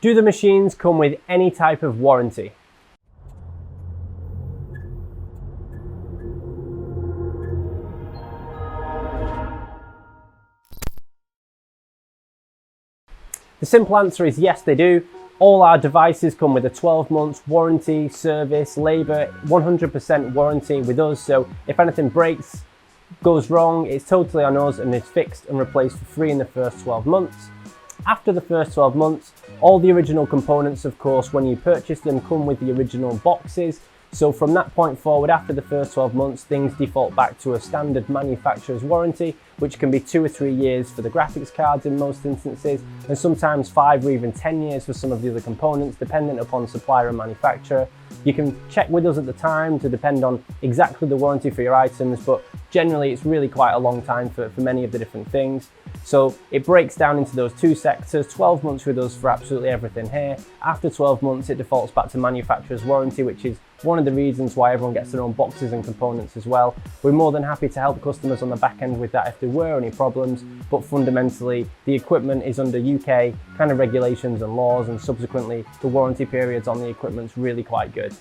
Do the machines come with any type of warranty? The simple answer is yes, they do. All our devices come with a 12 months warranty, service, labour, 100% warranty with us. So if anything breaks, goes wrong, it's totally on us and is fixed and replaced for free in the first 12 months. After the first 12 months, all the original components, of course, when you purchase them, come with the original boxes. So from that point forward, after the first 12 months, things default back to a standard manufacturer's warranty, which can be 2 or 3 years for the graphics cards in most instances, and sometimes 5 or even 10 years for some of the other components, dependent upon supplier and manufacturer. You can check with us at the time to depend on exactly the warranty for your items, but generally it's really quite a long time for many of the different things. So it breaks down into those two sectors, 12 months with us for absolutely everything here. After 12 months, it defaults back to manufacturer's warranty, which is one of the reasons why everyone gets their own boxes and components as well. We're more than happy to help customers on the back end with that if there were any problems, but fundamentally the equipment is under UK kind of regulations and laws, and subsequently the warranty periods on the equipment's really quite good.